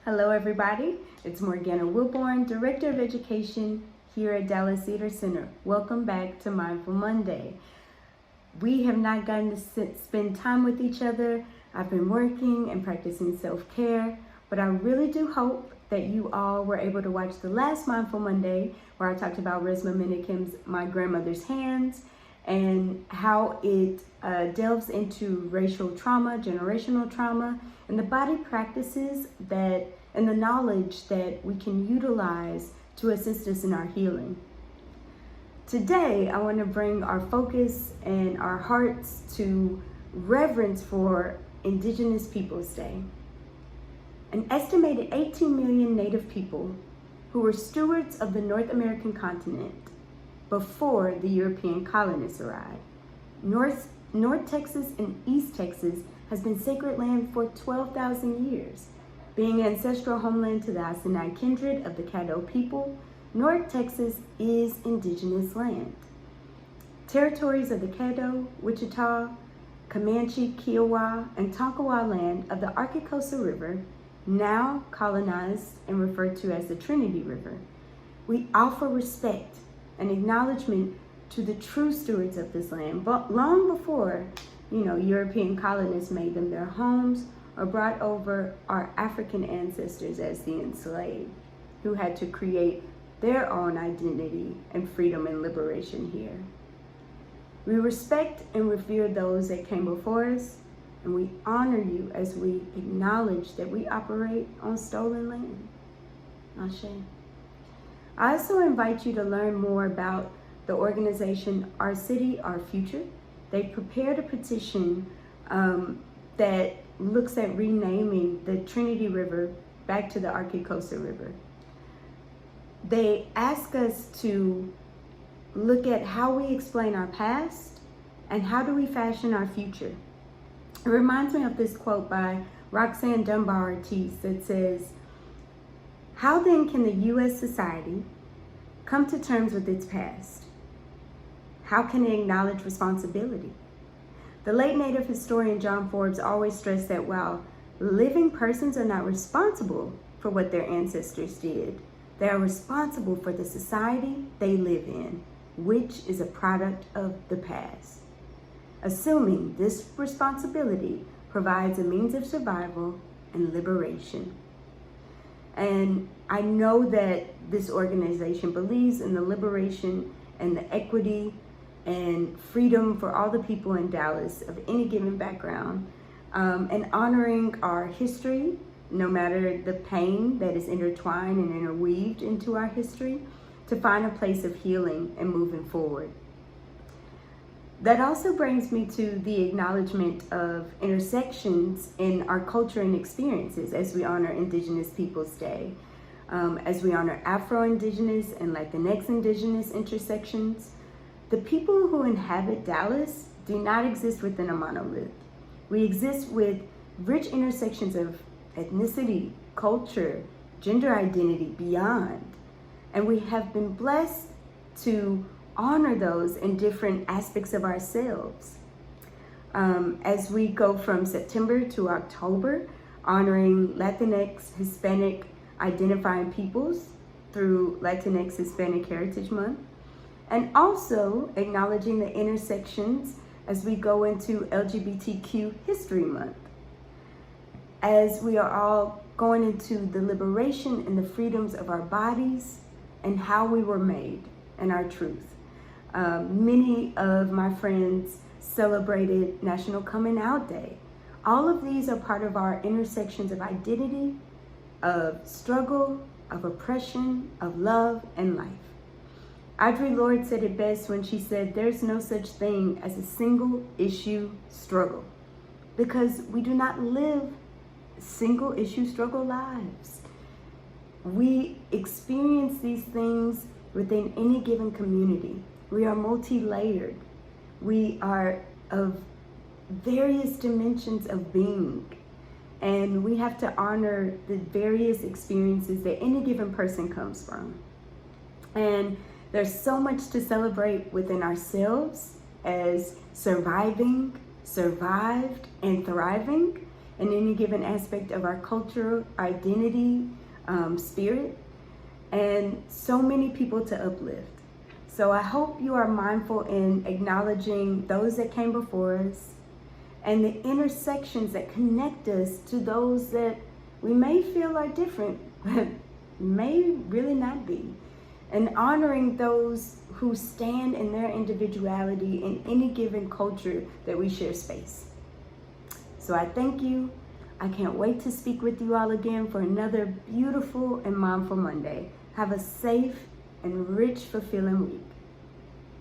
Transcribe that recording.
Hello everybody, it's Morgana Wilborn, Director of Education here at Dallas Theater Center. Welcome back to Mindful Monday. We have not gotten to spend time with each other. I've been working and practicing self-care, but I really do hope that you all were able to watch the last Mindful Monday where I talked about Resma Menakem's My Grandmother's Hands and how it delves into racial trauma, generational trauma, and the body practices and the knowledge that we can utilize to assist us in our healing. Today, I want to bring our focus and our hearts to reverence for Indigenous Peoples Day. An estimated 18 million Native people who were stewards of the North American continent before the European colonists arrived. North Texas and East Texas has been sacred land for 12,000 years. Being ancestral homeland to the Hasinai Kindred of the Caddo people, North Texas is Indigenous land. Territories of the Caddo, Wichita, Comanche, Kiowa, and Tonkawa land of the Arkikosa River, now colonized and referred to as the Trinity River. We offer respect and acknowledgement to the true stewards of this land, but long before, European colonists made them their homes or brought over our African ancestors as the enslaved, who had to create their own identity and freedom and liberation here. We respect and revere those that came before us, and we honor you as we acknowledge that we operate on stolen land. Ashe. I also invite you to learn more about the organization Our City, Our Future. They prepared a petition that looks at renaming the Trinity River back to the Arkikosa River. They ask us to look at how we explain our past and how do we fashion our future. It reminds me of this quote by Roxanne Dunbar Ortiz that says, "How then can the U.S. society come to terms with its past? How can it acknowledge responsibility?" The late Native historian John Forbes always stressed that while living persons are not responsible for what their ancestors did, they are responsible for the society they live in, which is a product of the past. Assuming this responsibility provides a means of survival and liberation. And I know that this organization believes in the liberation and the equity and freedom for all the people in Dallas of any given background, and honoring our history, no matter the pain that is intertwined and interweaved into our history, to find a place of healing and moving forward. That also brings me to the acknowledgement of intersections in our culture and experiences as we honor Indigenous Peoples Day, as we honor Afro-Indigenous and Latinx Indigenous intersections. The people who inhabit Dallas do not exist within a monolith. We exist with rich intersections of ethnicity, culture, gender identity, beyond. And we have been blessed to honor those in different aspects of ourselves. As we go from September to October, honoring Latinx, Hispanic identifying peoples through Latinx Hispanic Heritage Month, and also acknowledging the intersections as we go into LGBTQ History Month. As we are all going into the liberation and the freedoms of our bodies and how we were made and our truth. Many of my friends celebrated National Coming Out Day. All of these are part of our intersections of identity, of struggle, of oppression, of love, and life. Audre Lorde said it best when she said, "There's no such thing as a single issue struggle," because we do not live single issue struggle lives. We experience these things within any given community. We are multi-layered. We are of various dimensions of being, and we have to honor the various experiences that any given person comes from. And there's so much to celebrate within ourselves as surviving, survived, and thriving, in any given aspect of our cultural identity, spirit, and so many people to uplift. So I hope you are mindful in acknowledging those that came before us and the intersections that connect us to those that we may feel are different, but may really not be. And honoring those who stand in their individuality in any given culture that we share space. So I thank you. I can't wait to speak with you all again for another beautiful and mindful Monday. Have a safe and rich, fulfilling week.